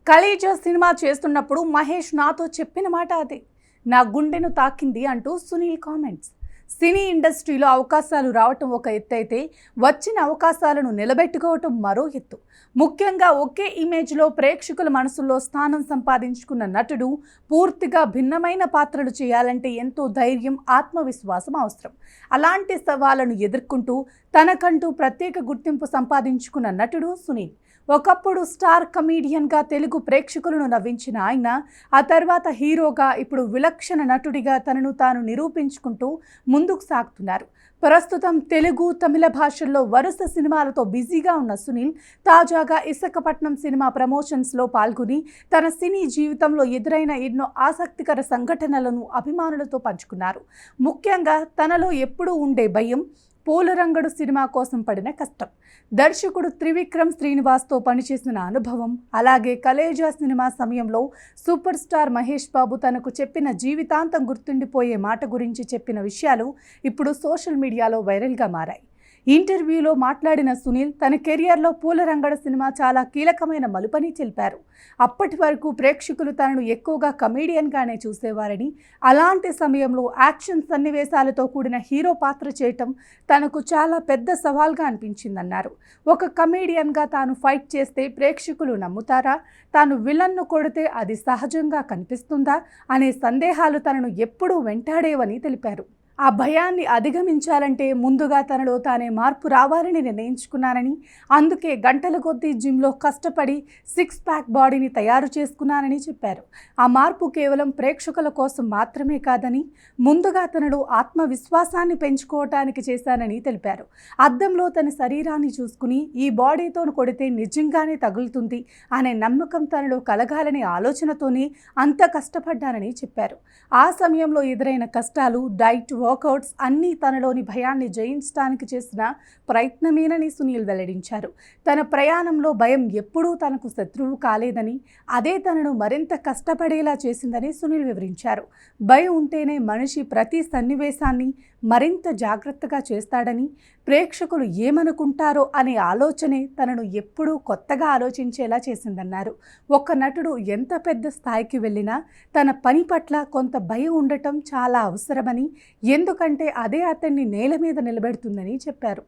Khaleja cinema చేస్తున్నప్పుడు మహేష్ నాతో చెప్పిన మాట అదే. నా గుండెను తాకింది అంటూ సునీల్ కామెంట్స్. సినీ ఇండస్ట్రీలో అవకాశాలు రావటం ఒక ఎత్తు అయితే వచ్చిన అవకాశాలను నిలబెట్టుకోవటం మరో ఎత్తు. ముఖ్యంగా ఒకే ఇమేజ్లో ప్రేక్షకుల మనసుల్లో స్థానం సంపాదించుకున్న నటుడు పూర్తిగా భిన్నమైన పాత్రలు చేయాలంటే ఎంతో ధైర్యం, ఆత్మవిశ్వాసం అవసరం. అలాంటి సవాళ్లను ఎదుర్కొంటూ తనకంటూ ప్రత్యేక గుర్తింపు సంపాదించుకున్న నటుడు సునీల్. ఒకప్పుడు స్టార్ కమీడియన్గా తెలుగు ప్రేక్షకులను నవ్వించిన ఆయన ఆ తర్వాత హీరోగా, ఇప్పుడు విలక్షణ నటుడిగా తనను తాను నిరూపించుకుంటూ ముందుకు సాగుతున్నారు. ప్రస్తుతం తెలుగు, తమిళ భాషల్లో వరుస సినిమాలతో బిజీగా ఉన్న సునీల్ తాజాగా ఇసకపట్నం సినిమా ప్రమోషన్స్లో పాల్గొని తన సినీ జీవితంలో ఎదురైన ఎన్నో ఆసక్తికర సంఘటనలను అభిమానులతో పంచుకున్నారు. ముఖ్యంగా తనలో ఎప్పుడూ ఉండే భయం, పూలరంగడు సినిమా కోసం పడిన కష్టం, దర్శకుడు త్రివిక్రమ్ శ్రీనివాస్తో పనిచేసిన అనుభవం, అలాగే కలేజా సినిమా సమయంలో సూపర్ స్టార్ మహేష్ బాబు తనకు చెప్పిన జీవితాంతం గుర్తుండిపోయే మాట గురించి చెప్పిన విషయాలు ఇప్పుడు సోషల్ మీడియాలో వైరల్గా మారాయి. ఇంటర్వ్యూలో మాట్లాడిన సునీల్ తన కెరియర్లో పూలరంగడ సినిమా చాలా కీలకమైన మలుపని తెలిపారు. అప్పటి వరకు ప్రేక్షకులు తనను ఎక్కువగా కమేడియన్గానే చూసేవారని, అలాంటి సమయంలో యాక్షన్ సన్నివేశాలతో కూడిన హీరో పాత్ర చేయటం తనకు చాలా పెద్ద సవాల్గా అనిపించిందన్నారు. ఒక కమేడియన్గా తాను ఫైట్ చేస్తే ప్రేక్షకులు నమ్ముతారా, తాను విలన్ను కొడితే అది సహజంగా కనిపిస్తుందా అనే సందేహాలు తనను ఎప్పుడూ వెంటాడేవని తెలిపారు. ఆ భయాన్ని అధిగమించాలంటే ముందుగా తనలో తానే మార్పు రావాలని నిర్ణయించుకున్నానని, అందుకే గంటల కొద్దీ జిమ్లో కష్టపడి 6 ప్యాక్ బాడీని తయారు చేసుకున్నానని చెప్పారు. ఆ మార్పు కేవలం ప్రేక్షకుల కోసం మాత్రమే కాదని, ముందుగా తనలో ఆత్మవిశ్వాసాన్ని పెంచుకోవటానికి చేశానని తెలిపారు. అద్దంలో తన శరీరాన్ని చూసుకుని ఈ బాడీతో కొడితే నిజంగానే తగులుతుంది అనే నమ్మకం తనలో కలగాలనే ఆలోచనతోనే అంత కష్టపడ్డానని చెప్పారు. ఆ సమయంలో ఎదురైన కష్టాలు, డైట్, వర్కౌట్స్ అన్నీ తనలోని భయాన్ని జయించడానికి చేసిన ప్రయత్నమేనని సునీల్ వెల్లడించారు. తన ప్రయాణంలో భయం ఎప్పుడూ తనకు శత్రువు కాలేదని, అదే తనను మరింత కష్టపడేలా చేసిందని సునీల్ వివరించారు. భయం ఉంటేనే మనిషి ప్రతి సన్నివేశాన్ని మరింత జాగ్రత్తగా చేస్తాడని, ప్రేక్షకులు ఏమనుకుంటారో అనే ఆలోచనే తనను ఎప్పుడూ కొత్తగా ఆలోచించేలా చేసిందన్నారు. ఒక నటుడు ఎంత పెద్ద స్థాయికి వెళ్ళినా తన పని పట్ల కొంత భయం ఉండటం చాలా అవసరమని, ఎందుకంటే అదే అతన్ని నేల మీద నిలబెడుతుందని చెప్పారు.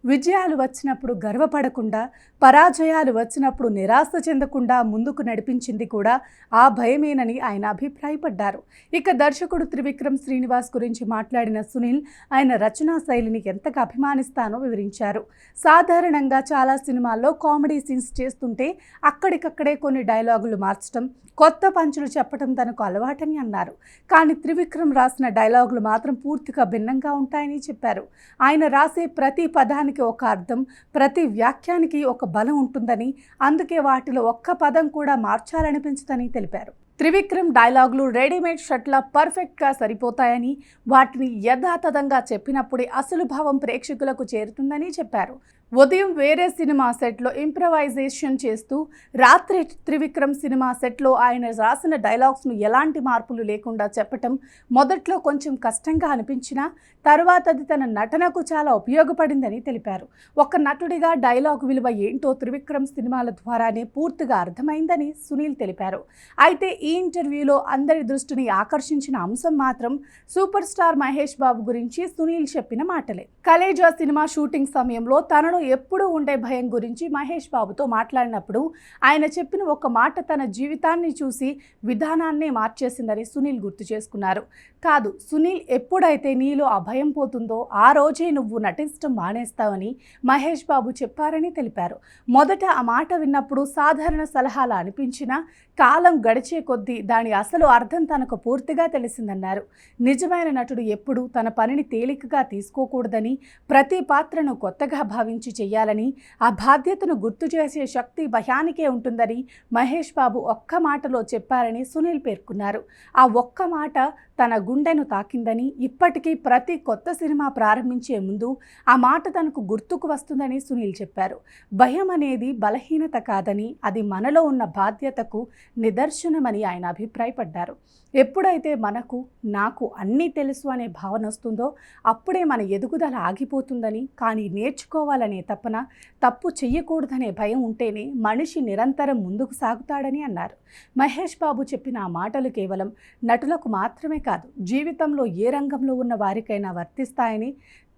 విజయాలు వచ్చినప్పుడు గర్వపడకుండా, పరాజయాలు వచ్చినప్పుడు నిరాశ చెందకుండా ముందుకు నడిపించింది కూడా ఆ భయమేనని ఆయన అభిప్రాయపడ్డారు. ఇక దర్శకుడు త్రివిక్రమ్ శ్రీనివాస్ గురించి మాట్లాడిన సునీల్ ఆయన రచనా శైలిని ఎంతగా అభిమానిస్తానో వివరించారు. సాధారణంగా చాలా సినిమాల్లో కామెడీ సీన్స్ చేస్తుంటే అక్కడికక్కడే కొన్ని డైలాగులు మార్చడం, కొత్త పంచులు చెప్పడం తనకు అలవాటని అన్నారు. కానీ త్రివిక్రమ్ రాసిన డైలాగులు మాత్రం పూర్తిగా భిన్నంగా ఉంటాయని చెప్పారు. ఆయన రాసే ప్రతి పదానికి ఒక అర్థం, ప్రతి వ్యాఖ్యానికి ఒక బలం ఉంటుందని, అందుకే వాటిలో ఒక్క పదం కూడా మార్చాలనిపించదని తెలిపారు. త్రివిక్రమ్ డైలాగులు రెడీమేడ్ షర్ట్లా పర్ఫెక్ట్గా సరిపోతాయని, వాటిని యథాతథంగా చెప్పినప్పుడే అసలు భావం ప్రేక్షకులకు చేరుతుందని చెప్పారు. ఉదయం వేరే సినిమా సెట్లో ఇంప్రవైజేషన్ చేస్తూ, రాత్రి త్రివిక్రమ్ సినిమా సెట్లో ఆయన రాసిన డైలాగ్స్ను ఎలాంటి మార్పులు లేకుండా చెప్పటం మొదట్లో కొంచెం కష్టంగా అనిపించినా తర్వాత అది తన నటనకు చాలా ఉపయోగపడిందని తెలిపారు. ఒక నటుడిగా డైలాగ్ విలువ ఏంటో త్రివిక్రమ్ సినిమాల ద్వారానే పూర్తిగా అర్థమైందని సునీల్ తెలిపారు. అయితే ఈ ఇంటర్వ్యూలో అందరి దృష్టిని ఆకర్షించిన అంశం మాత్రం సూపర్ స్టార్ మహేష్ బాబు గురించి సునీల్ చెప్పిన మాటలే. కలేజా సినిమా షూటింగ్ సమయంలో తనలో ఎప్పుడూ ఉండే భయం గురించి మహేష్ బాబుతో మాట్లాడినప్పుడు ఆయన చెప్పిన ఒక మాట తన జీవితాన్ని చూసి విధానాన్నే మార్చేసిందని సునీల్ గుర్తు చేసుకున్నారు. కాదు, సునీల్ ఎప్పుడైతే నీలో ఆ భయం పోతుందో ఆ రోజే నువ్వు నటించడం మానేస్తావని మహేష్ బాబు చెప్పారని తెలిపారు. మొదట ఆ మాట విన్నప్పుడు సాధారణ సలహాలు అనిపించినా కాలం గడిచే కొద్దీ దాని అసలు అర్థం తనకు పూర్తిగా తెలిసిందన్నారు. నిజమైన నటుడు ఎప్పుడూ తన పనిని తేలికగా తీసుకోకూడదని, ప్రతి పాత్రను కొత్తగా భావించి చెయ్యాలని, ఆ బాధ్యతను గుర్తు చేసే శక్తి భయానికే ఉంటుందని మహేష్ బాబు ఒక్క మాటలో చెప్పారని సునీల్ పేర్కొన్నారు. ఆ ఒక్క మాట తన గుండెను తాకిందని, ఇప్పటికీ ప్రతి కొత్త సినిమా ప్రారంభించే ముందు ఆ మాట తనకు గుర్తుకు వస్తుందని సునీల్ చెప్పారు. భయం అనేది బలహీనత కాదని, అది మనలో ఉన్న బాధ్యతకు నిదర్శనమని ఆయన అభిప్రాయపడ్డారు. ఎప్పుడైతే మనకు నాకు అన్నీ తెలుసు అనే భావన వస్తుందో అప్పుడే మన ఎదుగుదల ఆగిపోతుందని, కానీ నేర్చుకోవాలనే తపన, తప్పు చెయ్యకూడదనే భయం ఉంటేనే మనిషి నిరంతరం ముందుకు సాగుతాడని అన్నారు. మహేష్ బాబు చెప్పిన ఆ మాటలు కేవలం నటులకు మాత్రమే కాదు, జీవితంలో ఏ రంగంలో ఉన్న వారికైనా వర్తిస్తాయని,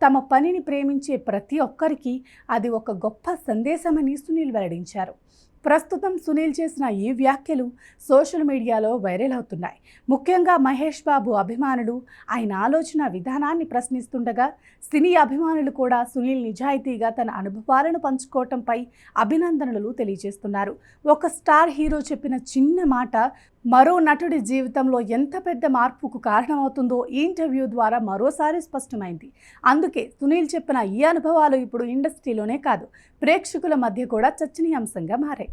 తమ పనిని ప్రేమించే ప్రతి ఒక్కరికి అది ఒక గొప్ప సందేశమని సునీల్ వెల్లడించారు. ప్రస్తుతం సునీల్ చేసిన ఈ వ్యాఖ్యలు సోషల్ మీడియాలో వైరల్ అవుతున్నాయి. ముఖ్యంగా మహేష్ బాబు అభిమానులు ఆయన ఆలోచన విధానాన్ని ప్రశ్నిస్తుండగా, సినీ అభిమానులు కూడా సునీల్ నిజాయితీగా తన అనుభవాలను పంచుకోవటంపై అభినందనలు తెలియజేస్తున్నారు. ఒక స్టార్ హీరో చెప్పిన చిన్న మాట మరో నటుడి జీవితంలో ఎంత పెద్ద మార్పుకు కారణమవుతుందో ఈ ఇంటర్వ్యూ ద్వారా మరోసారి స్పష్టమైంది. అందుకే సునీల్ చెప్పిన ఈ అనుభవాలు ఇప్పుడు ఇండస్ట్రీలోనే కాదు, ప్రేక్షకుల మధ్య కూడా చర్చనీయాంశంగా మారాయి.